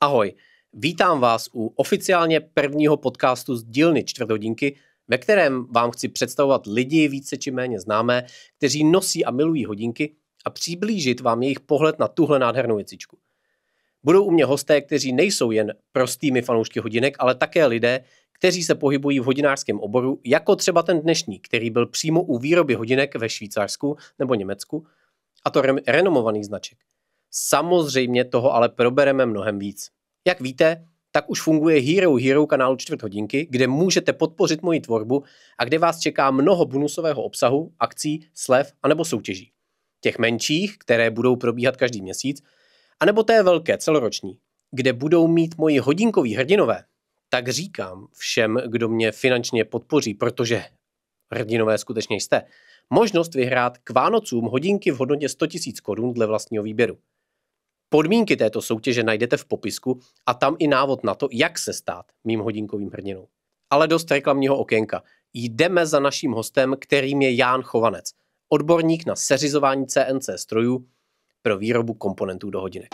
Ahoj, vítám vás u oficiálně prvního podcastu z dílny čtvrthodinky, ve kterém vám chci představovat lidi více či méně známé, kteří nosí a milují hodinky a přiblížit vám jejich pohled na tuhle nádhernou věcičku. Budou u mě hosté, kteří nejsou jen prostými fanoušky hodinek, ale také lidé, kteří se pohybují v hodinářském oboru, jako třeba ten dnešní, který byl přímo u výroby hodinek ve Švýcarsku nebo Německu, a to renomovaných značek. Samozřejmě toho ale probereme mnohem víc. Jak víte, tak už funguje Hero kanálu čtvrthodinky, kde můžete podpořit moji tvorbu a kde vás čeká mnoho bonusového obsahu, akcí, slev anebo soutěží. Těch menších, které budou probíhat každý měsíc, anebo té velké, celoroční, kde budou mít moji hodinkoví hrdinové. Tak říkám všem, kdo mě finančně podpoří, protože hrdinové skutečně jste, možnost vyhrát k Vánocům hodinky v hodnotě 100 000 korun dle vlastního výběru. Podmínky této soutěže najdete v popisku a tam i návod na to, jak se stát mým hodinkovým hrdinou. Ale dost reklamního okénka. Jdeme za naším hostem, kterým je Ján Chovanec, odborník na seřizování CNC strojů pro výrobu komponentů do hodinek.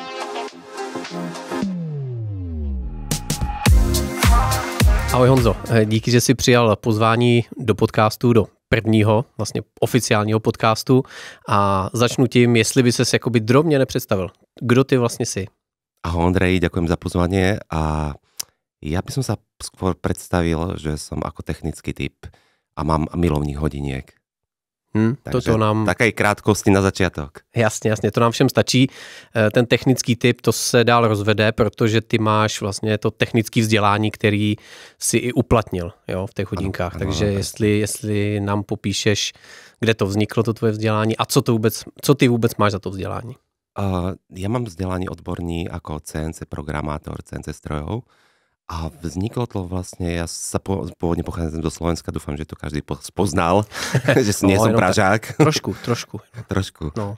Ahoj Honzo, díky, že jsi přijal pozvání do podcastu, do prvního, vlastně oficiálního podcastu a začnu tím, jestli by ses jakoby drobně nepředstavil. Kdo ty vlastně jsi? Ahoj Ondrej, ďakujem za pozvanie a ja by som sa skôr predstavil, že som ako technický typ a mám milovník hodiniek. Takže nám... Také krátkosti na začátek. Jasně, to nám všem stačí. Ten technický typ, to se dál rozvede, protože ty máš vlastně to technické vzdělání, který si i uplatnil, jo, v těch hodinkách. Ano, takže jestli nám popíšeš, kde to vzniklo, to tvoje vzdělání a co ty vůbec máš za to vzdělání? Ja mám vzdelanie odborní ako CNC programátor, CNC strojov a vzniklo to vlastne, ja sa pôvodne pochádzam do Slovenska, dúfam, že to každý spoznal, že nie som Pražák. Trošku. No.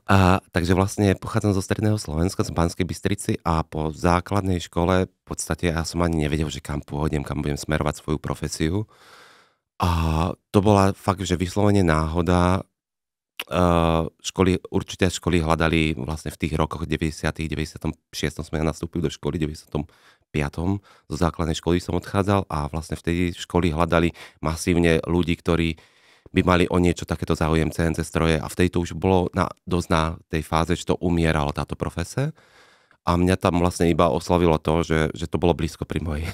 Takže vlastne pochádzam zo stredného Slovenska, z Banskej Bystrici a po základnej škole v podstate ja som ani nevedel, že kam pôjdem, kam budem smerovať svoju profesiu. A to bola fakt, že vyslovene náhoda. Určité školy hľadali vlastne v tých rokoch 96. som ja nastúpil do školy, 95. zo základnej školy som odchádzal a vlastne vtedy školy hľadali masívne ľudí, ktorí by mali o niečo takéto záujem CNC stroje a vtedy to už bolo dosť na tej fáze, že to umieralo táto profese. A mňa tam vlastne iba oslavilo to, že to bolo blízko pri mojom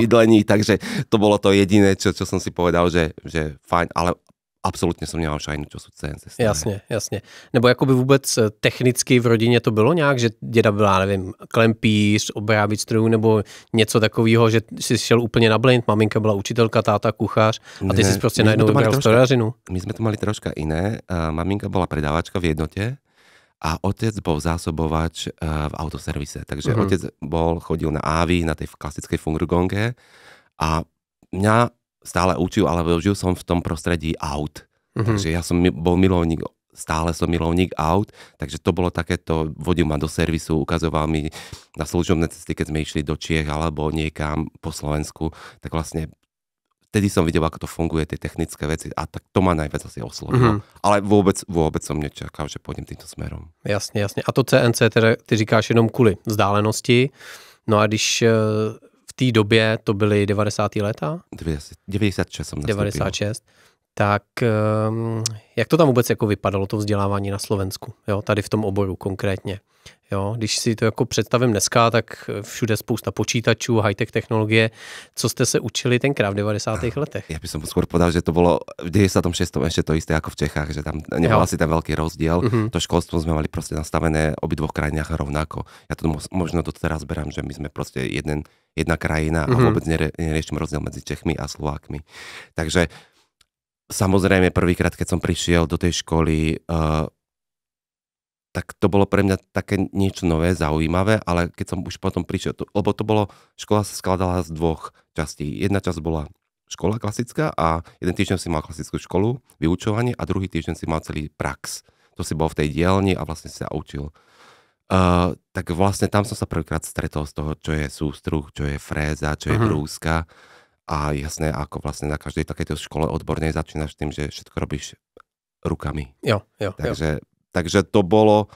bydlení, takže to bolo to jediné, čo som si povedal, že fajn, ale absolutně jsem nemal šajnu, čo jsou CNC stroje. Jasně. Nebo jakoby vůbec technicky v rodině to bylo nějak, že děda byla, nevím, klempíř, obráběč strojů, nebo něco takového, že jsi šel úplně na blind, maminka byla učitelka, táta kuchař a ty jsi prostě najednou vybral strojařinu. My jsme to mali troška iné. Maminka byla predávačka v Jednote a otec bol zásobovač v autoservise. Takže otec chodil na Avi, na tej klasickej Furgonke a mňa stále učil, ale žil som v tom prostredí aut. Takže ja som bol milovník, stále som milovník aut, takže to bolo takéto, vodil ma do servisu, ukazoval mi na služobné cesty, keď sme išli do Čiech alebo niekam po Slovensku, tak vlastne vtedy som videl, ako to funguje, tie technické veci a tak to ma najviac asi oslovilo. Ale vôbec som nečakal, že pôjdem týmto smerom. Jasně. A to CNC, teda ty říkáš jenom kvůli vzdálenosti, no a když v té době to byly 90. léta? 96 jsem nastupil. 96. Tak jak to tam vůbec jako vypadalo, to vzdělávání na Slovensku, jo, tady v tom oboru konkrétně? Jo, když si to jako představím dneska, tak všude spousta počítačů, high-tech technologie. Co jste se učili tenkrát v 90. letech? Ja by som skôr povedal, že to bolo v 96. ešte to isté ako v Čechách, že tam nebol asi ten veľký rozdiel. To školstvo sme mali proste nastavené obidvoch krajinách rovnako. Ja to možno teraz berám, že my sme proste jedna krajina a vôbec neriešim rozdiel medzi Čechmi a Slovákmi. Takže samozrejme prvýkrát, keď som prišiel do tej školy, tak to bolo pre mňa také niečo nové, zaujímavé, ale keď som už potom prišiel, lebo to bolo, škola sa skladala z dvoch častí. Jedna časť bola škola klasická a jeden týždeň si mal klasickú školu, vyučovanie a druhý týždeň si mal celý prax. To si bol v tej dielni a vlastne si sa učil. Tak vlastne tam som sa prvýkrát stretol z toho, čo je sústruh, čo je fréza, čo je brúska. A jasné, ako vlastne na každej takejto škole odbornej začínaš tým, že všetko robíš rukami. Jo. Takže to bolo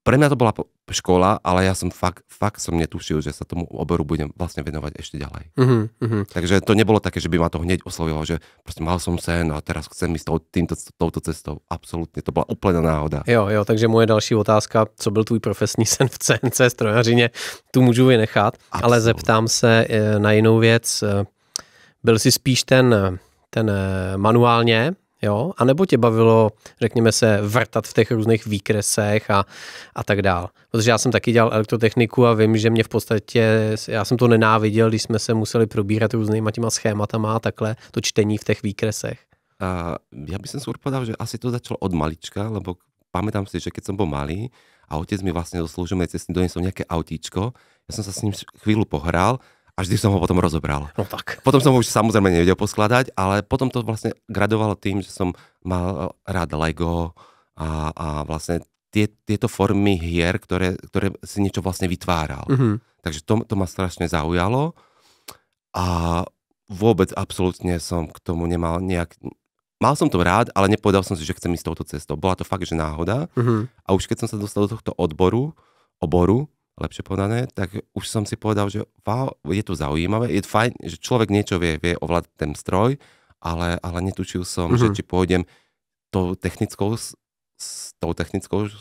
pre mňa to bola škola, ale ja som fakt som netušil, že sa tomu oboru budem vlastne venovať ešte ďalej. Takže to nebolo také, že by ma to hneď oslovilo, že proste mal som sen a teraz chcem ísť touto cestou. Absolutně, to byla úplná náhoda. Jo, takže moje další otázka, co byl tvůj profesní sen v CNC strojařině, tu můžu vynechat, ale zeptám se na jinou věc. Byl jsi spíš ten manuálně, jo, anebo tě bavilo, řekněme se, vrtat v těch různých výkresech a tak dál. Protože já jsem taky dělal elektrotechniku a vím, že mě v podstatě, já jsem to nenáviděl, když jsme se museli probírat různýma těma schématama a takhle, to čtení v těch výkresech. Ja by som skôr povedal, že asi to začalo od malička, lebo pamätám si, že keď som bol malý a otec mi vlastne do služobnej cesty doniesol nejaké autíčko, ja som sa s ním chvíľu pohral a vždy som ho potom rozobral. No tak. Potom som ho už samozrejme nevedel poskladať, ale potom to vlastne gradovalo tým, že som mal rád Lego a vlastne tieto formy hier, ktoré si niečo vlastne vytváral. Takže to ma strašne zaujalo a vôbec absolútne som k tomu nemal nejak... Mal som to rád, ale nepovedal som si, že chcem ísť touto cestou. Bola to fakt, že náhoda. A už keď som sa dostal do tohto oboru, lepšie povedané, tak už som si povedal, že wow, je to zaujímavé, je fajn, že človek niečo vie ovládať ten stroj, ale netušil som, že či pôjdem tou technickou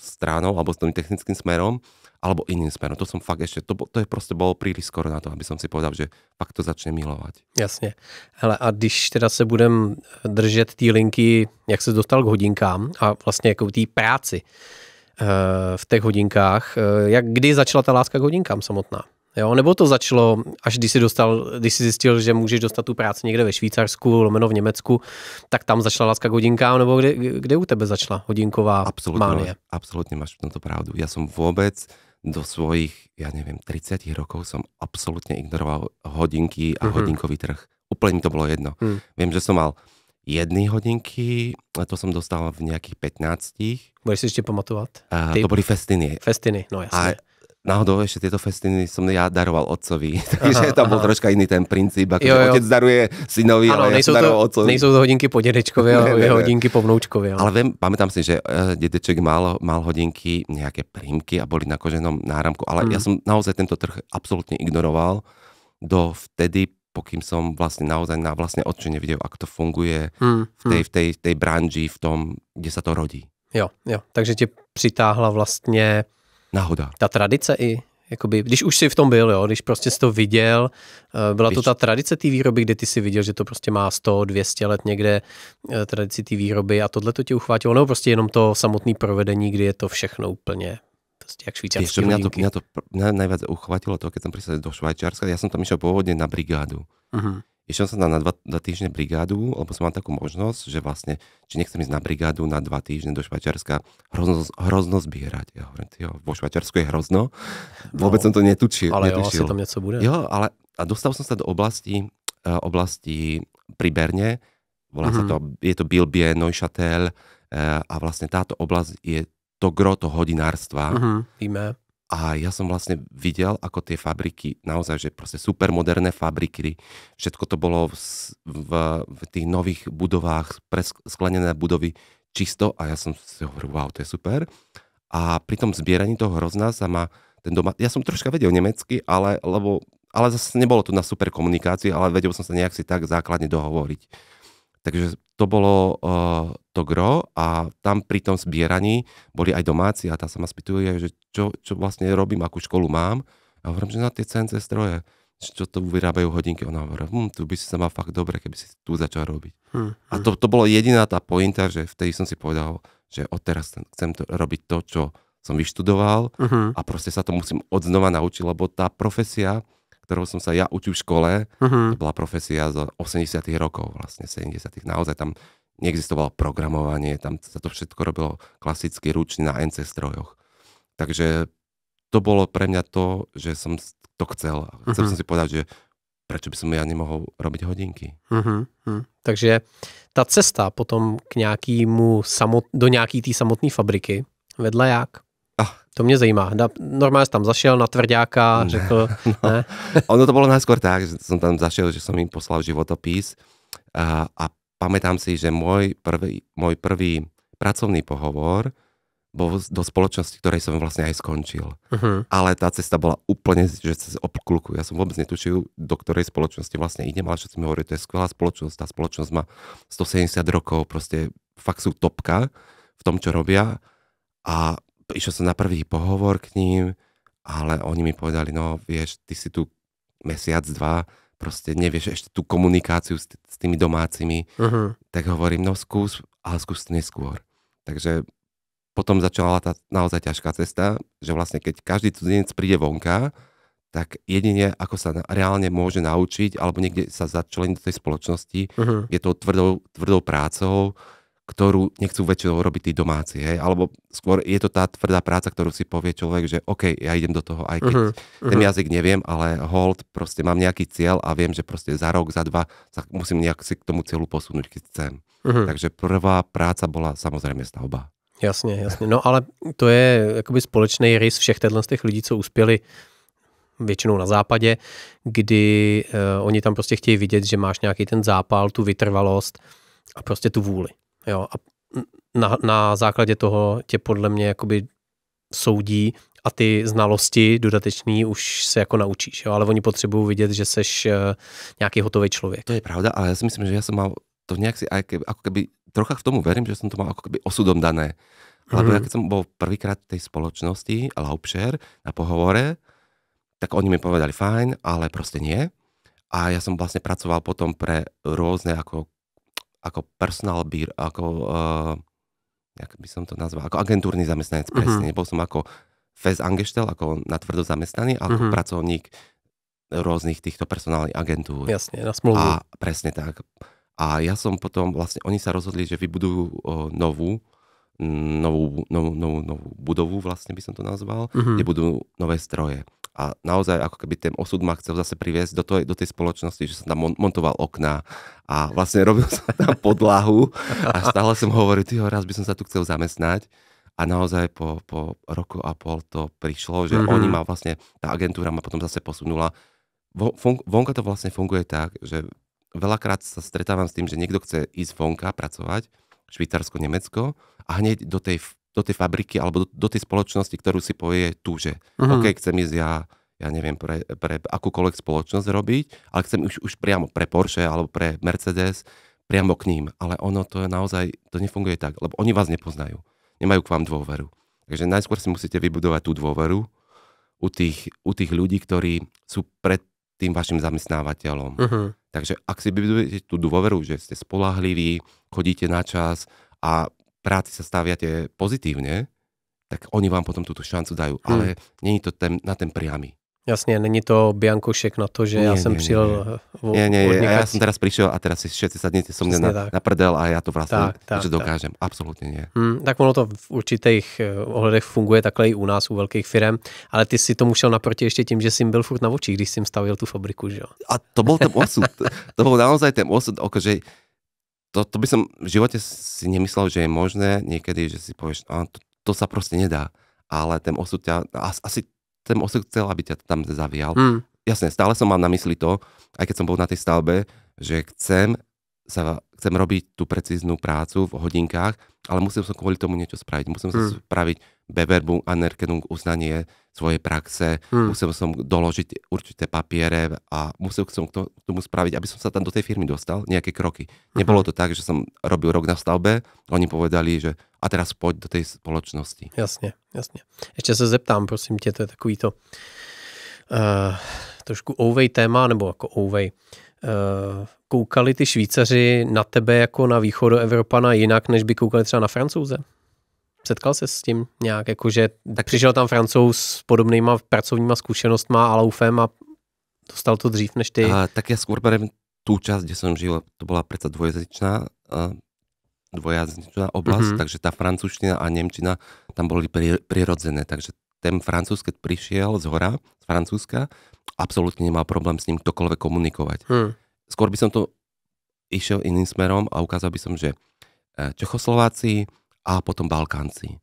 stranou alebo s tým technickým smerom, alebo iným smerom. To som fakt ešte, to je prostě bolo príliš skoro na to, aby som si povedal, že fakt to začne milovať. Jasně. Hele, a když teda se budem držet té linky, jak se dostal k hodinkám a vlastně jako té práci v těch hodinkách, kdy začala ta láska k hodinkám samotná? Jo, nebo to začalo, až když jsi zjistil, že můžeš dostat tu práci někde ve Švýcarsku, lomeno v Německu, tak tam začala láska k hodinkám, nebo kde u tebe začala hodinková mánie? Absolutně máš v tomto pravdu. Ja som vôbec do svojich, ja neviem, 30 rokov som absolútne ignoroval hodinky a hodinkový trh. Úplne mi to bolo jedno. Viem, že som mal jedny hodinky, a to som dostal v nejakých 15. Budeš si ešte pamatovať? To boli festiny. Festiny, no jasne. A náhodou ešte tieto festiny som ja daroval otcovi. Takže tam bol troška iný ten princíp, ako otec daruje synovi, ale ja som daroval otcovi. Nejsou to hodinky po dedečkovi, ale hodinky po vnoučkovi. Ale pamätám si, že dedeček mal hodinky, nejaké prímky a boli na koženom náramku, ale ja som naozaj tento trh absolútne ignoroval do vtedy, pokým som vlastne naozaj na vlastne oči nevidel, ako to funguje v tej branži, v tom, kde sa to rodí. Jo, takže tě přitáhla vlastně náhoda. Ta tradice i, jakoby, když už si v tom byl, jo, když prostě jsi to viděl, byla to ta tradice té výroby, kde ty si viděl, že to prostě má 100-200 let někde tradici té výroby a tohle to tě uchvátilo, nebo prostě jenom to samotné provedení, kdy je to všechno úplně prostě jak švýcarské hodinky. Mňa najviac uchvátilo to, keď som prišiel do Švajčiarska, ja som tam išiel pôvodne na brigádu. Išiel som tam na 2 týždne brigádu, lebo som mal takú možnosť, že vlastne, či nechcem ísť na brigádu na 2 týždne do Švajčiarska, hrozno zbierať. Ja hovorím, vo Švajčiarsku je hrozno. Vôbec som to netušil. Ale jo, asi tam něco bude. Jo, ale a dostal som sa do oblasti pri Berne, volá sa to, je to Bilbie, Neuchâtel a vlastne táto oblasť je to gro toho hodinárstva. Víme. A ja som vlastne videl, ako tie fabriky, naozaj, že proste super moderné fabriky, všetko to bolo v tých nových budovách, sklenené budovy čisto a ja som si hovoril, wow, to je super. A pri tom zbieraní toho hrozna sa ma ten doma, ja som troška vedel nemecky, ale zase nebolo to na super komunikácii, ale vedel som sa nejak si tak základne dohovoriť. Takže to bolo to gro a tam pri tom zbieraní boli aj domáci a tá sa ma spýtuje, že čo vlastne robím, akú školu mám. A hovorím, že na tie CNC stroje, čo to vyrábajú hodinky. Ona hovorí, tu by si sa mal fakt dobre, keby si tu začal robiť. A to bolo jediná tá pointa, že vtedy som si povedal, že odteraz chcem robiť to, čo som vyštudoval a proste sa to musím odznova naučiť, lebo tá profesia, ktorou som sa ja učil v škole, to bola profesia z 80 rokov, vlastne 70 naozaj tam neexistovalo programovanie, tam sa to všetko robilo klasicky ručne na NC strojoch. Takže to bolo pre mňa to, že som to chcel. Chcel som si povedať, že prečo by som ja nemohol robiť hodinky. Takže ta cesta potom k nějakému do nějaký té samotné fabriky vedla jak? To mě zajímá. Normálně jsem tam zašel na tvrďáka, řekl, ne? Ono to bolo najskôr tak, že som tam zašiel, že som im poslal životopis a pamätám si, že môj prvý pracovný pohovor bol do spoločnosti, ktorej som vlastne aj skončil. Ale tá cesta bola úplne, že cez obkluku. Ja som vôbec netušil, do ktorej spoločnosti vlastne idem, ale všetci mi hovorili, to je skvelá spoločnosť, tá spoločnosť má 170 rokov, proste fakt sú topka v tom, čo robia. A išiel som na prvý pohovor k ním, ale oni mi povedali, no vieš, ty si tu mesiac, dva, proste nevieš ešte tú komunikáciu s tými domácimi, tak hovorím, no skús, ale skús to neskôr. Takže potom začala tá naozaj ťažká cesta, že vlastne keď každý cudzinec príde vonka, tak jedine ako sa reálne môže naučiť, alebo niekde sa začleniť do tej spoločnosti, je to tvrdou prácou, ktorú nechcú väčšinou robiť tí domáci, hej? Alebo skôr je to tá tvrdá práca, ktorú si povie človek, že OK, ja idem do toho, aj keď ten jazyk neviem, ale hold, proste mám nejaký cieľ a viem, že proste za rok, za dva sa musím nejak si k tomu cieľu posunúť, keď chcem. Takže prvá práca bola samozrejme stavba. Jasně. No ale to je jakoby společný rys všech těch lidí, co uspěli většinou na západě, kdy oni tam prostě chtějí vidět, že máš nějaký ten zápal, tu vytrvalost a prostě tu vůli. Jo? A na základě toho tě podle mě jakoby soudí a ty znalosti dodatečný už se jako naučíš. Jo? Ale oni potřebují vidět, že seš nějaký hotový člověk. To je pravda, ale já si myslím, že já jsem mal to nejak si aj ako keby trocha v tomu verím, že som to mal ako keby osudom dané. Lebo ja keď som bol prvýkrát v tej spoločnosti Laubscher na pohovore, tak oni mi povedali fajn, ale proste nie. A ja som vlastne pracoval potom pre rôzne ako personal beer, jak by som to nazval, ako agentúrny zamestnanec presne. Nebol som ako Festangestellt, ako natvrdo zamestnaný, ale ako pracovník rôznych týchto personálnych agentúr. Jasne, na smlouvu. A presne tak. A ja som potom vlastne, oni sa rozhodli, že vybudujú novú budovu, vlastne by som to nazval, kde budú nové stroje. A naozaj ako keby ten osud ma chcel zase priviesť do tej spoločnosti, že som tam montoval okná a vlastne robil som tam podlahu a stále som hovoril, raz by som sa tu chcel zamestnať. A naozaj po roku a pol to prišlo, že oni ma vlastne, tá agentúra ma potom zase posunula. Vonka to vlastne funguje tak, že veľakrát sa stretávam s tým, že niekto chce ísť vonka pracovať, Švýcarsko, Nemecko, a hneď do tej fabriky alebo do tej spoločnosti, ktorú si povie tu, že OK, chcem ísť ja neviem, pre akúkoľvek spoločnosť robiť, ale chcem už priamo pre Porsche alebo pre Mercedes, priamo k ním. Ale ono to je naozaj, to nefunguje tak, lebo oni vás nepoznajú. Nemajú k vám dôveru. Takže najskôr si musíte vybudovať tú dôveru u tých ľudí, ktorí sú pred tým vašim zamestnávateľom. Takže ak si vybudujete tú dôveru, že ste spoľahliví, chodíte na čas a práci sa staviate pozitívne, tak oni vám potom túto šancu dajú. Ale není to na ten priamy. Jasně, není to biankošek na to, že já jsem přijel Nie, ja som teraz prišiel a teraz si všetci sadnete so mne na prdel a ja to vlastne dokážem. Absolutně nie. Tak ono to v určitých ohledech funguje takhle i u nás, u velkých firem, ale ty si tomu šel naproti ještě tím, že jsi byl furt na očích, když jsi stavil tu fabriku, že jo? A to bol ten osud. To bol naozaj ten osud, že to by som v živote si nemyslel, že je možné niekedy, že si povieš, to sa proste nedá. Ale ten osud asi ten osud chcel, aby ťa tam zavíjal. Jasne, stále som mal na mysli to, aj keď som bol na tej stavbe, že chcem robiť tú precíznu prácu v hodinkách, ale musel som kvôli tomu niečo spraviť. Musel som spraviť Bewerbung, Anerkennung, uznanie svojej praxe, musel som doložiť určité papiere a musel som k tomu spraviť, aby som sa tam do tej firmy dostal, nejaké kroky. Nebolo to tak, že som robil rok na stavbe, oni povedali, že a teraz poď do tej spoločnosti. Jasně. Ještě se zeptám, prosím tě, to je takový to trošku ouvej téma, nebo jako ouvej. Koukali ty Švýcaři na tebe jako na východoevropana jinak, než by koukali třeba na Francouze? Setkal se s tím nějak, jakože přišel tam Francouz s podobnýma pracovníma zkušenostma a laufem a dostal to dřív než ty? Tak ja skôr beriem tú časť, kde som žil, to bola predsa dvojazyčná oblasť, takže tá francúzština a nemčina tam boli prirodzené, takže ten Francúz, keď prišiel z hora, z Francúzska, absolútne nemal problém s ním ktokoľvek komunikovať. Skôr by som to išiel iným smerom a ukázal by som, že Čechoslováci a potom Balkánci.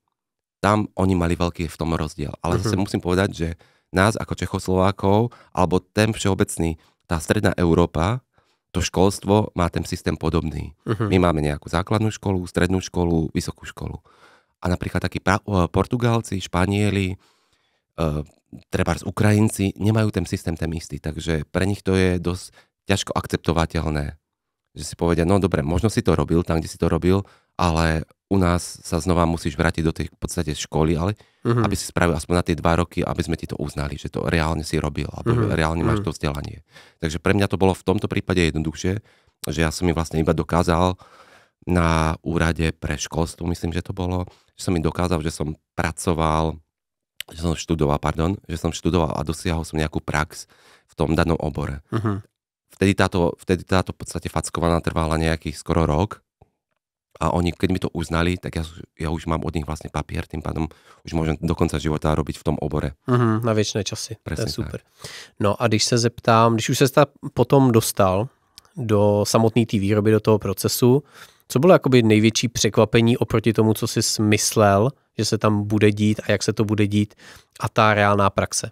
Tam oni mali veľký v tom rozdiel. Ale zase musím povedať, že nás ako Čechoslovákov, alebo ten všeobecný, tá stredná Európa, to školstvo má ten systém podobný. My máme nejakú základnú školu, strednú školu, vysokú školu. a napríklad takí Portugálci, Španieli, trebárs Ukrajinci nemajú ten systém ten istý, takže pre nich to je dosť ťažko akceptovateľné. Že si povedia, no dobre, možno si to robil tam, kde si to robil, ale u nás sa znova musíš vrátiť do tej v podstate školy, ale aby si spravil aspoň na tie 2 roky, aby sme ti to uznali, že to reálne si robil, alebo reálne máš to vzdelanie. Takže pre mňa to bolo v tomto prípade jednoduchšie, že ja som mi vlastne iba dokázal na úrade pre školstvo, myslím, že to bolo, že som mi dokázal, že som študoval a dosiahol som nejakú prax v tom danom obore. Vtedy táto v podstate fackovaná trvala nejakých skoro rok a oni, keď mi to uznali, tak ja už mám od nich vlastne papier, tým pádom už môžem do konca života robiť v tom obore. Na věčné časy, presne, to je super. Tak. No a když se zeptám, když už se potom dostal do samotné té výroby, do toho procesu, co bylo jakoby největší překvapení oproti tomu, co jsi myslel, že se tam bude dít a jak se to bude dít a ta reálná praxe?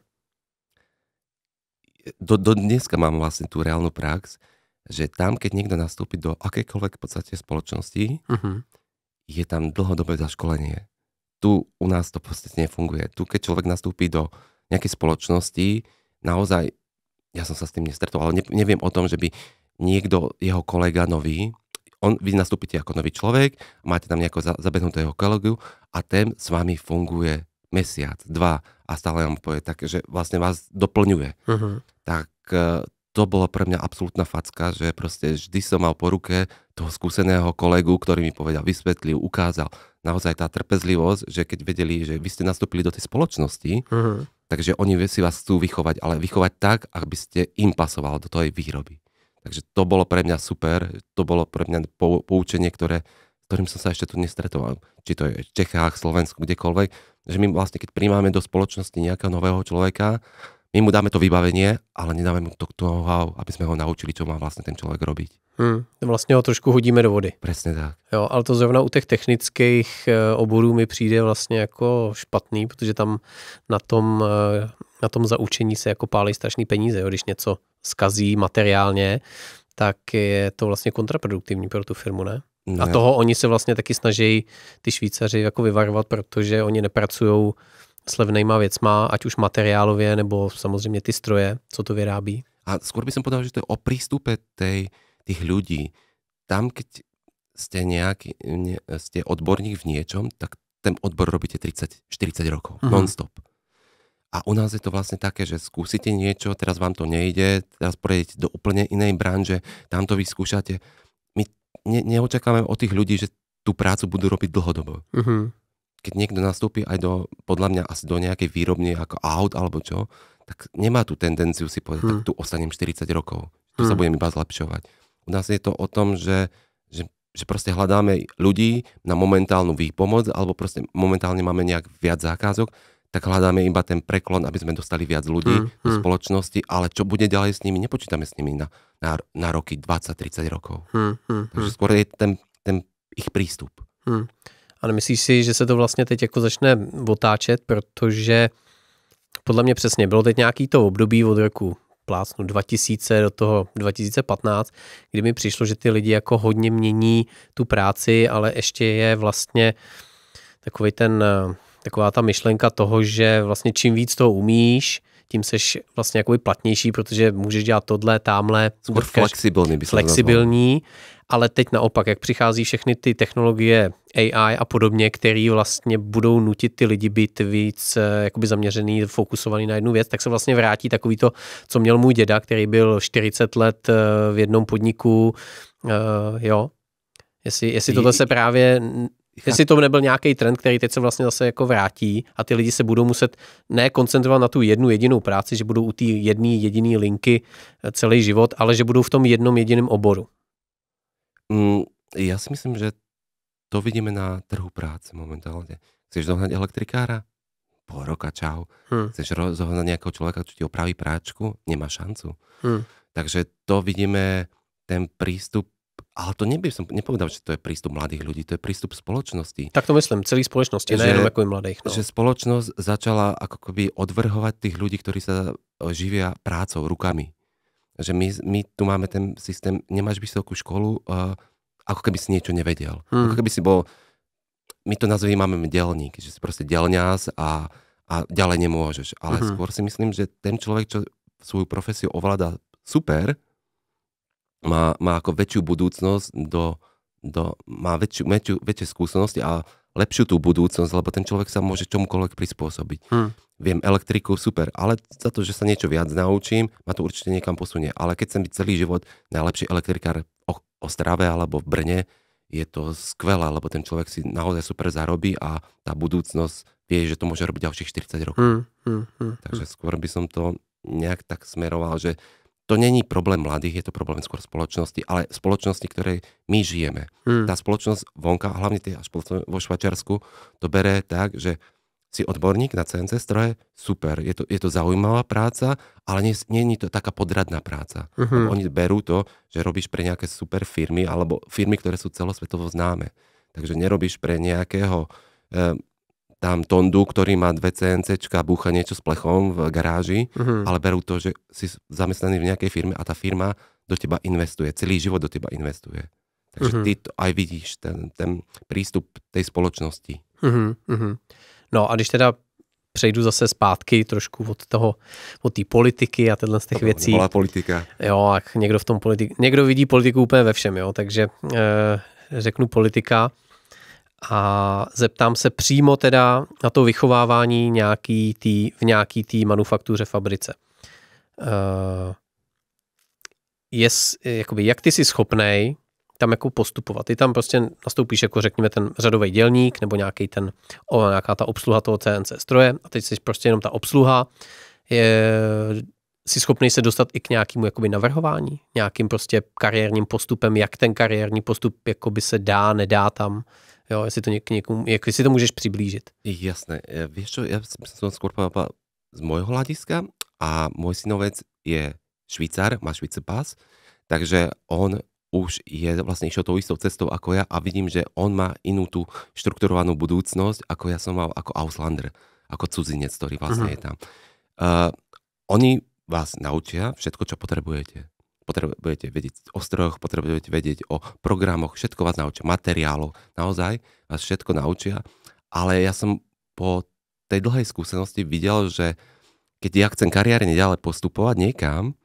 Do dneska mám vlastne tú reálnu prax, že tam, keď niekto nastúpi do akékoľvek v podstate spoločnosti, je tam dlhodobé zaškolenie. Tu u nás to proste nefunguje. Tu, keď človek nastúpi do nejakej spoločnosti, naozaj, ja som sa s tým nestretol, ale neviem o tom, že by niekto, jeho kolega nový, vy nastúpite ako nový človek, máte tam nejako zabehnutého kolegu a ten s vami funguje mesiac, 2 a stále vám povie tak, že vlastne vás doplňuje. Tak to bolo pre mňa absolútna facka, že proste vždy som mal po ruke toho skúseného kolegu, ktorý mi povedal, vysvetlil, ukázal. Naozaj tá trpezlivosť, že keď vedeli, že vy ste nastúpili do tej spoločnosti, takže oni si vás chcú vychovať, ale vychovať tak, aby ste im pasoval do tej výroby. Takže to bolo pre mňa super, to bolo pre mňa poučenie, ktorým som sa ešte tu nestretol. Či to je v Čechách, Slovensku, kdekoľvek, že my vlastne, keď príjmame do spoločnosti nejakého nového človeka, my mu dáme to vybavenie, ale nedáme mu to know-how, aby sme ho naučili, čo má vlastne ten človek robiť. Vlastně ho trošku hodíme do vody. Presne tak. Jo, ale to zrovna u těch technických oborů mi přijde vlastně jako špatný, protože tam na tom zaučení se jako pálí strašný peníze. Jo. Když něco skazí materiálně, tak je to vlastně kontraproduktivní pro tu firmu, ne? No, a toho oni se vlastně taky snaží ty Švýcaři jako vyvarovat, protože oni nepracujou s levnejma věcma, ať už materiálově, nebo samozřejmě ty stroje, co to vyrábí. A skôr by som povedal, že to je o prístupe tých ľudí. Tam, keď ste odborník v niečom, tak ten odbor robíte 30-40 rokov, non-stop. A u nás je to vlastne také, že skúsite niečo, teraz vám to nejde, teraz prejdete do úplne inej branže, tam to vyskúšate. My neočakávame od tých ľudí, že tú prácu budú robiť dlhodobo. Keď niekto nastúpi aj podľa mňa asi do nejakej výrobne ako aut alebo čo, tak nemá tú tendenciu si povedať, tak tu ostanem 40 rokov, tu sa budem iba zlepšovať. U nás je to o tom, že proste hľadáme ľudí na momentálnu výpomoc alebo proste momentálne máme nejak viac zákazok, tak hľadáme iba ten preklon, aby sme dostali viac ľudí do spoločnosti, ale čo bude ďalej s nimi, nepočítame s nimi na roky 20-30 rokov. Takže skôr je ten ich prístup. A nemyslíš si, že se to vlastně teď jako začne otáčet, protože podle mě přesně bylo teď nějaký to období od roku 2000 do toho 2015, kdy mi přišlo, že ty lidi jako hodně mění tu práci, ale ještě je vlastně taková ta myšlenka toho, že vlastně čím víc toho umíš, tím seš vlastně jakoby platnější, protože můžeš dělat tohle, támhle. Flexibilní, ale teď naopak, jak přichází všechny ty technologie AI a podobně, které vlastně budou nutit ty lidi být víc jakoby zaměřený, fokusovaný na jednu věc, tak se vlastně vrátí takový to, co měl můj děda, který byl 40 let v jednom podniku, jo. Jestli tohle se právě... Jestli to nebyl nějaký trend, který teď se vlastně zase jako vrátí a ty lidi se budou muset ne koncentrovat na tu jednu jedinou práci, že budou u té jedné jediné linky celý život, ale že budou v tom jednom jediném oboru. Ja si myslím, že to vidíme na trhu práce momentálne. Chceš zohnať elektrikára? Pol roka, čau. Chceš zohnať nejakého človeka, čo ti opraví práčku? Nemá šancu. Takže to vidíme, ten prístup. Ale to nepovedal, že to je prístup mladých ľudí, to je prístup spoločnosti. Tak to myslím, celý spoločnosti, nejenom ako mladých. No. Že spoločnosť začala ako keby odvrhovať tých ľudí, ktorí sa živia prácou, rukami. Že my tu máme ten systém, nemáš vysokú školu, ako keby si niečo nevedel. Ako keby si bol my to nazývame dělník, že si prostě dělňás a ďalej nemôžeš. Ale skôr si myslím, že ten človek, čo svoju profesiu ovláda super, má ako väčšiu budúcnosť, má väčšie skúsenosti a lepšiu tú budúcnosť, lebo ten človek sa môže čomukoľvek prispôsobiť. Viem elektriku, super, ale za to, že sa niečo viac naučím, ma to určite niekam posunie. Ale keď chcem byť celý život najlepší elektrikár v Ostrave alebo v Brne, je to skvelé, lebo ten človek si naozaj super zarobí a tá budúcnosť vie, že to môže robiť ďalších 40 rokov. Takže skôr by som to nejak tak smeroval, že to není problém mladých, je to problém skôr spoločnosti, ale spoločnosti, ktorej my žijeme. Tá spoločnosť vonka, hlavne vo Švajčiarsku, to bere tak, že si odborník na CNC stroje, super, je to zaujímavá práca, ale nie je to taká podradná práca. Oni berú to, že robíš pre nejaké super firmy, alebo firmy, ktoré sú celosvetovo známe. Takže nerobíš pre nejakého tam Tondu, ktorý má 2 CNCčka, búcha niečo s plechom v garáži, ale berú to, že si zamestnaný v nejakej firme a tá firma do teba investuje, celý život do teba investuje. Takže ty to aj vidíš, ten prístup tej spoločnosti. No a když teda přejdu zase zpátky trošku od té politiky a tyhle z těch věcí. Nebyla politika. Jo, jak někdo vidí politiku úplně ve všem, jo, takže řeknu politika a zeptám se přímo teda na to vychovávání v nějaký té manufaktuře, fabrice. Jakoby, jak ty jsi schopnej tam jako postupovat. Ty tam prostě nastoupíš jako řekněme ten řadový dělník nebo nějaká ta obsluha toho CNC stroje a teď jsi prostě jenom ta obsluha. Jsi schopný se dostat i k nějakému jakoby navrhování, nějakým prostě kariérním postupem, jak ten kariérní postup jakoby se dá, nedá tam. Jo, jestli to někomu, jak si to můžeš přiblížit. Jasné. Vieš čo, ja som skôr povedal z môjho hľadiska a môj synovec je Švýcar, má Švýcar pás, takže on už je vlastne išiel tou istou cestou ako ja a vidím, že on má inú tú štrukturovanú budúcnosť, ako ja som mal ako Auslander, ako cudzinec, ktorý vlastne je tam. Oni vás naučia všetko, čo potrebujete. Potrebujete vedieť o strojoch, potrebujete vedieť o programoch, všetko vás naučia, materiálov, naozaj vás všetko naučia, ale ja som po tej dlhej skúsenosti videl, že keď ja chcem kariérne ďalej postupovať niekam,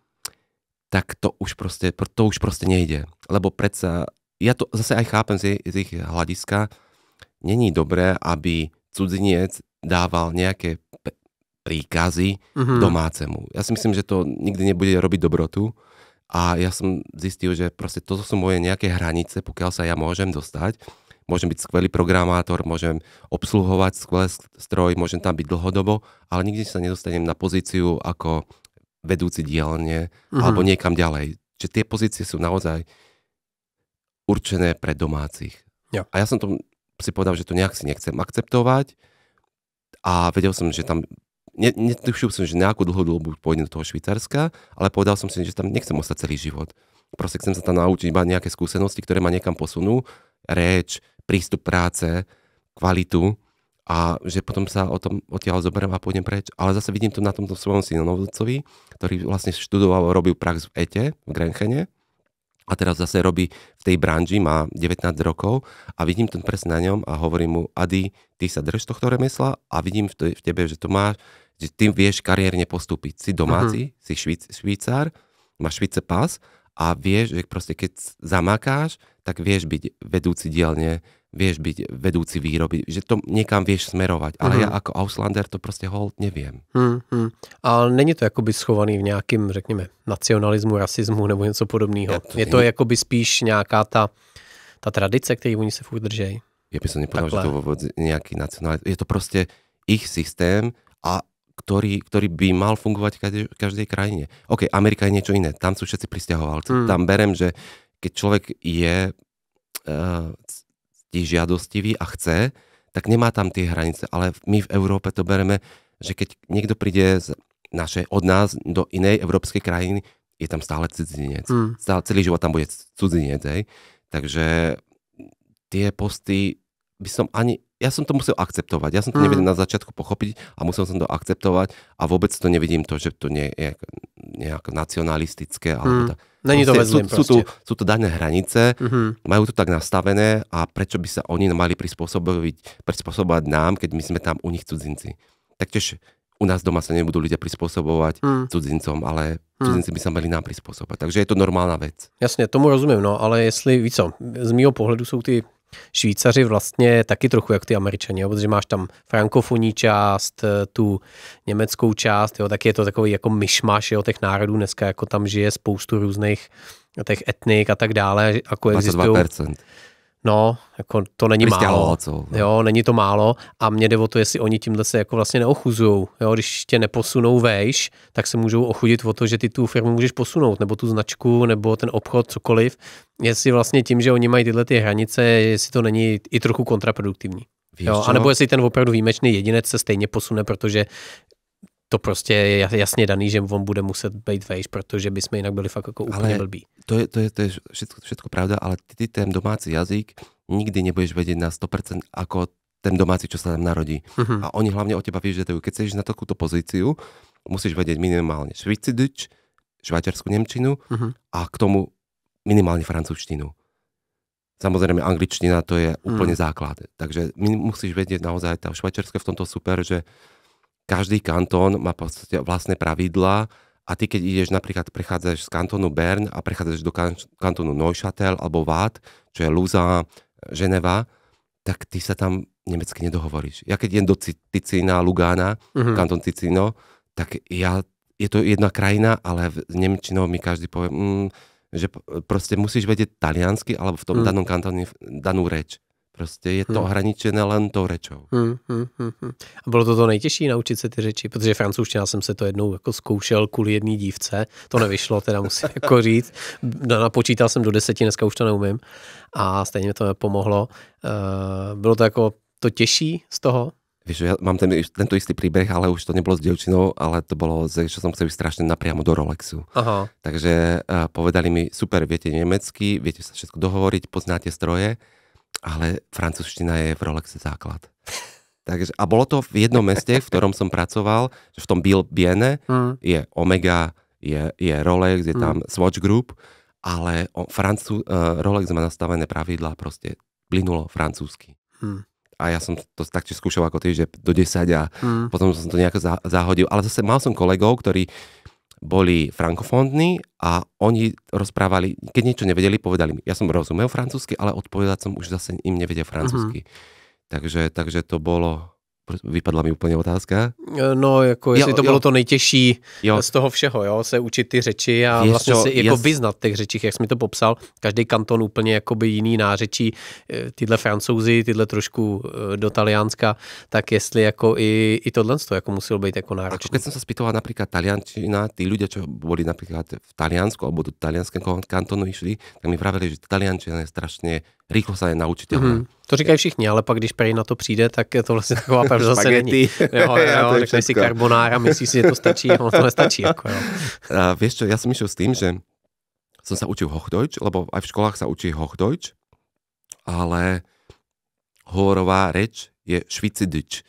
tak to už proste nejde. Lebo predsa, ja to zase aj chápem z ich hľadiska, není dobré, aby cudziniec dával nejaké príkazy domácemu. Ja si myslím, že to nikdy nebude robiť dobrotu a ja som zistil, že proste toto sú moje nejaké hranice, pokiaľ sa ja môžem dostať. Môžem byť skvelý programátor, môžem obsluhovať skvelý stroj, môžem tam byť dlhodobo, ale nikdy sa nedostanem na pozíciu ako vedúci dielne alebo niekam ďalej. Čiže tie pozície sú naozaj určené pre domácich. Jo. A ja som to si povedal, že to nejak si nechcem akceptovať a vedel som, že tam netušil som, že nejakú dlhú dobu pôjdem do toho Švýcarska, ale povedal som si, že tam nechcem ostať celý život. Proste chcem sa tam naučiť iba nejaké skúsenosti, ktoré ma niekam posunú, reč, prístup práce, kvalitu a že potom sa odtiaľ zoberiem a pôjdem preč. Ale zase vidím to na tomto svojom synovcovi, ktorý vlastne študoval, robil prax v ETE, v Grenchene a teraz zase robí v tej branži, má 19 rokov a vidím to presne na ňom a hovorím mu, Adi, ty sa drž tohto remesla a vidím v tebe, že to máš, že ty vieš kariérne postúpiť. Si domáci, si Švýcar, máš Švýcar pás a vieš, že proste keď zamakáš, tak vieš byť vedúci dielne, vieš byť vedúci výroby, že to niekam vieš smerovať. Ale ja ako Auslander to proste hold neviem. Ale není to jakoby schovaný v nějakým, řekněme, nacionalismu, rasismu nebo něco podobného. Je to jakoby spíš nějaká ta tradice, který oni se furt držejí. Ja by som nepovedal, že to vôbec nejaký nacionalizmus. Je to proste ich systém a ktorý by mal fungovať v každej krajine. OK, Amerika je niečo iné. Tam sú všetci prisťahovalci. Tam berem, že keď človek je žiadostivý a chce, tak nemá tam tie hranice. Ale my v Európe to bereme, že keď niekto príde od nás do inej európskej krajiny, je tam stále cudzinec. Celý život tam bude cudzinec. Takže tie posty by som ani ja som to musel akceptovať. Ja som to nevedel na začiatku pochopiť a musel som to akceptovať a vôbec to nevidím to, že to nie je nejak nacionalistické. Není to vezlým proste. Sú to dané hranice, majú to tak nastavené a prečo by sa oni mali prispôsobovať nám, keď my sme tam u nich cudzinci. Taktiež u nás doma sa nebudú ľudia prispôsobovať cudzincom, ale cudzinci by sa mali nám prispôsobať. Takže je to normálna vec. Jasně, tomu rozumím, no, ale jestli, víš co, z mýho pohledu jsou ty Švýcaři vlastně taky trochu jak ty Američani, jo, protože máš tam frankofonní část, tu německou část, jo, tak je to takový jako myšmaš, jo, těch národů, dneska jako tam žije spoustu různých těch etnik a tak dále, jako existují. 22%. No, jako to není málo. No. Jo, není to málo a mě jde o to, jestli oni tímhle se jako vlastně neochuzujou. Jo, když tě neposunou vejš, tak se můžou ochudit o to, že ty tu firmu můžeš posunout, nebo tu značku, nebo ten obchod, cokoliv. Jestli vlastně tím, že oni mají tyhle ty hranice, jestli to není i trochu kontraproduktivní. Jo, a nebo jestli ten opravdu výjimečný jedinec se stejně posune, protože to prostě je jasně daný, že on bude muset být vejš, protože bychom jinak byli fakt jako úplně blbí. To je všetko pravda, ale ty ten domáci jazyk nikdy nebudeš vedieť na 100% ako ten domáci, čo sa tam narodí. A oni hlavne od teba vyžiadajú. Keď chceš na takúto pozíciu, musíš vedieť minimálne švýcarskú, švajčiarsku nemčinu a k tomu minimálne francúzštinu. Samozrejme, angličtina to je úplne základ. Takže musíš vedieť naozaj, tá švajčiarska v tomto super, že každý kantón má v podstate vlastné pravidlá a ty, keď ideš napríklad, prechádzaš z kantónu Bern a prechádzaš do kantónu Neuchâtel alebo Waadt, čo je Lausanne, Ženeva, tak ty sa tam nemecky nedohovoríš. Ja keď idem do Ticína, Lugána, kantón Ticino, tak je to jedna krajina, ale v nemčinou mi každý povie, že proste musíš vedieť taliansky alebo v tom danom kantóne danú reč. Prostě je to ohraničené len tou rečou. A bylo to nejtěžší naučit se ty řeči, protože francouzština jsem se to jednou jako zkoušel kvůli jedné dívce, to nevyšlo, teda musím jako říct. Napočítal jsem do 10, dneska už to neumím a stejně mi to nepomohlo. Bylo to jako to těžší z toho? Víš, ja mám tento istý príbeh, ale už to nebolo s dievčinou, ale to bolo, že som chcel ísť strašne napriamo do Rolexu. Aha. Takže povedali mi, super, viete nemecky, viete sa všetko dohovoriť, poznáte stroje, ale francúzština je v Rolexe základ. Takže, a bolo to v jednom meste, v ktorom som pracoval, že v tom Biene je Omega, je Rolex, je tam Swatch Group, ale Rolex má nastavené pravidlá, proste plynulo francúzsky. A ja som to taktiež skúšal ako ty, že do 10 a potom som to nejako zahodil. Ale zase mal som kolegov, ktorí boli frankofónni a oni rozprávali, keď niečo nevedeli, povedali mi, ja som rozumel francúzsky, ale odpovedať som už zase im nevedel francúzsky. Takže to bolo, vypadla mi úplně otázka. No, jako jestli to bylo to nejtěžší z toho všeho, jo, se učit ty řeči a vlastně si jako vyznat těch řečích, jak jsi mi to popsal. Každý kanton úplně jakoby jiný nářečí, tyhle Francouzi, tyhle trošku do Talianska, tak jestli jako i tohle jako muselo být jako náročné. Keď som sa spýtoval napríklad taliančina, tí ľudia, čo boli napríklad v Taliansku alebo do talianského kantonu išli, tak mi pravili, že taliančina je strašne rýchlo sa je naučiteľná. To říkají všichni, ale pak když prej na to přijde, tak je to vlastně taková pravda zase není. Jo, řekne si carbonara, myslíš si, že to stačí, ono to nestačí. Jako, jo. Vieš čo, ja som išiel s tým, že som sa učil Hochdeutsch, lebo aj v školách sa učí Hochdeutsch, ale hovorová reč je Schweizerdeutsch.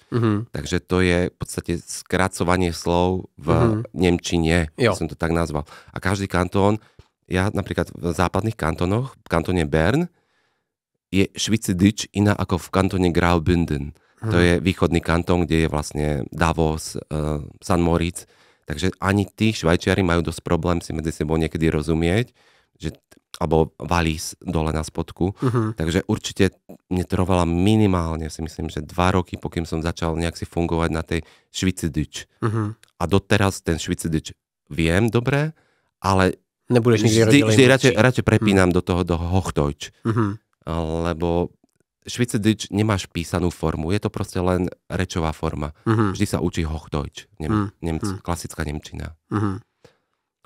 Takže to je v podstate skracovanie slov v nemčine, som to tak nazval. A každý kantón, ja napríklad v západných kantónoch, v kantóne Bern, je Schweizerdeutsch iná ako v kantóne Graubünden. To je východný kantón, kde je vlastne Davos, San Moritz. Takže ani tí Švajčiari majú dosť problém si medzi sebou niekedy rozumieť, alebo Wallis dole na spodku. Takže určite mne trvala minimálne, si myslím, že 2 roky, pokým som začal nejak si fungovať na tej Schweizerdeutsch. A doteraz ten Schweizerdeutsch viem dobre, ale nebudeš vždy radšej prepínam do toho Hochdeutsch. Lebo Schweizerdeutsch nemáš písanú formu, je to proste len rečová forma. Vždy sa učí Hochdeutsch, klasická nemčina.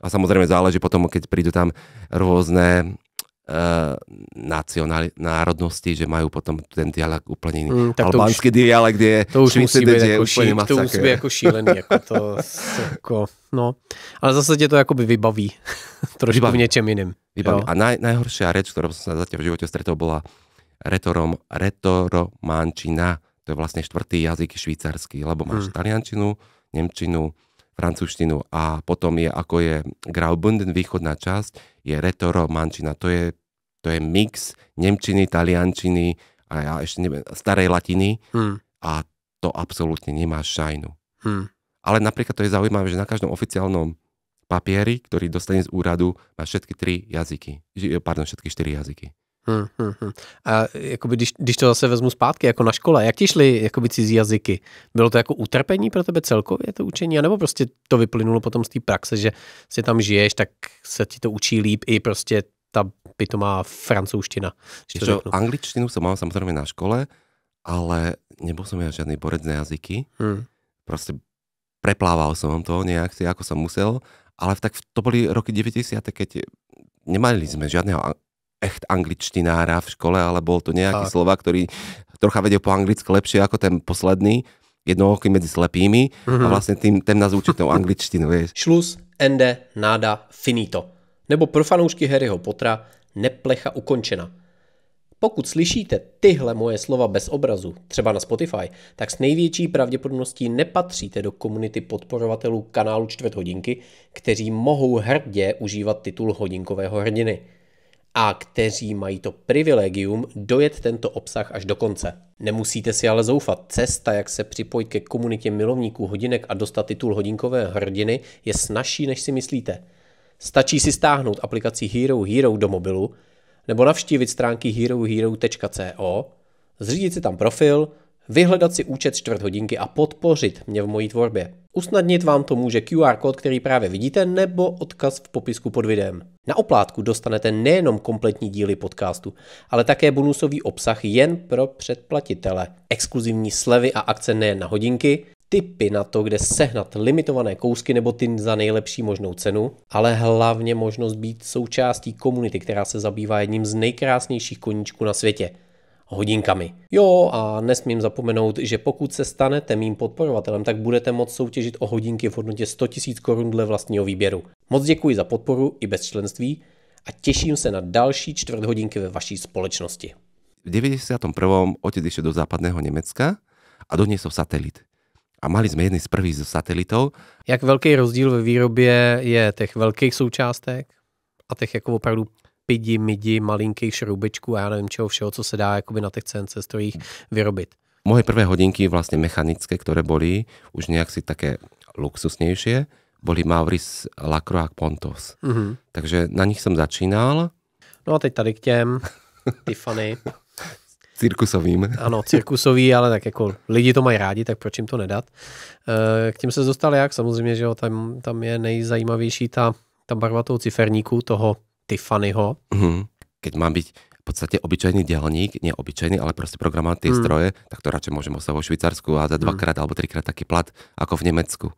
A samozrejme záleží potom, keď prídu tam rôzne národnosti, že majú potom ten dialekt úplne iný. Albánsky dialekt, kde Schweizerdeutsch je úplne masaker. To už musí jako šílený. No. Ale zase tě to jakoby vybaví. Trošku v něčem jiným. A najhoršia reč, ktorou som sa zatiaľ v živote stretol, bola retorománčina. To je vlastne štvrtý jazyk švýcarský, lebo máš taliančinu, nemčinu, francúzštinu a potom je, ako je Graubünden, východná časť, je rätoromančina. To je mix nemčiny, taliančiny a ja ešte neviem, starej latiny a to absolútne nemá šajnu. Ale napríklad to je zaujímavé, že na každom oficiálnom papieri, ktorý dostane z úradu, má všetky 4 jazyky. A jakoby, když to zase vezmu zpátky, jako na škole, jak ti šly jakoby cizí jazyky? Bylo to jako utrpení pro tebe celkově to učení, anebo prostě to vyplynulo potom z té praxe, že si tam žiješ, tak se ti to učí líp i prostě ta pitomá francouzština? Angličtinu som mal samozrejme na škole, ale nebol som ja žiadny borec na jazyky. Proste preplával som to nejak si, ako som musel, ale tak to boli roky 90, keď nemali sme žiadneho echt angličtinára v škole, ale bol to nejaký Slovák, ktorý trocha vedel po anglicky lepšie ako ten posledný, jednooký medzi slepými a vlastne ten nás učil tou angličtinu, vieš. Šlus, ende, nada, finito. Nebo pro fanoušky Harryho Pottera neplecha ukončena. Pokud slyšíte tyhle moje slova bez obrazu, třeba na Spotify, tak s největší pravděpodobností nepatříte do komunity podporovatelů kanálu Čtvrthodinky, kteří mohou hrdě užívat titul hodinkového hrdiny a kteří mají to privilegium dojet tento obsah až do konce. Nemusíte si ale zoufat. Cesta, jak se připojit ke komunitě milovníků hodinek a dostat titul hodinkové hrdiny, je snazší, než si myslíte. Stačí si stáhnout aplikaci Hero do mobilu nebo navštívit stránky herohero.co, zřídit si tam profil, vyhledat si účet Čtvrthodinky a podpořit mě v mojí tvorbě. Usnadnit vám to může QR kód, který právě vidíte, nebo odkaz v popisku pod videem. Na oplátku dostanete nejenom kompletní díly podcastu, ale také bonusový obsah jen pro předplatitele, exkluzivní slevy a akce nejen na hodinky, tipy na to, kde sehnat limitované kousky nebo ty za nejlepší možnou cenu, ale hlavně možnost být součástí komunity, která se zabývá jedním z nejkrásnějších koníčků na světě. Hodinkami. Jo, a nesmím zapomenout, že pokud se stanete mým podporovatelem, tak budete moct soutěžit o hodinky v hodnotě 100 000 korun dle vlastního výběru. Moc děkuji za podporu i bez členství a těším se na další čtvrthodinky ve vaší společnosti. V 91. otec išiel do západného Nemecka a doniesol satelit. A mali jsme jedný z prvých z satelitov. Jak velký rozdíl ve výrobě je těch velkých součástek a těch jako opravdu midi, malinkých šroubečků a já nevím čeho všeho, co se dá jakoby na těch CNC strojích vyrobit. Moje prvé hodinky vlastne mechanické, ktoré boli už nejak si také luxusnejšie, boli Maurice Lacroix Pontos. Takže na nich som začínal. No a teď tady k těm Tiffany. Cirkusovým. Ano, cirkusový, ale tak jako lidi to mají rádi, tak proč jim to nedat. K tím se dostal jak? Samozřejmě, že jo, tam je nejzajímavější ta barva toho ciferníku, toho Tiffanyho. Keď mám byť v podstate obyčajný diaľník, nie obyčajný, ale proste programovať tie stroje, tak to radšej môžem ostať vo Švýcarsku a za 2-krát alebo 3-krát taký plat ako v Nemecku.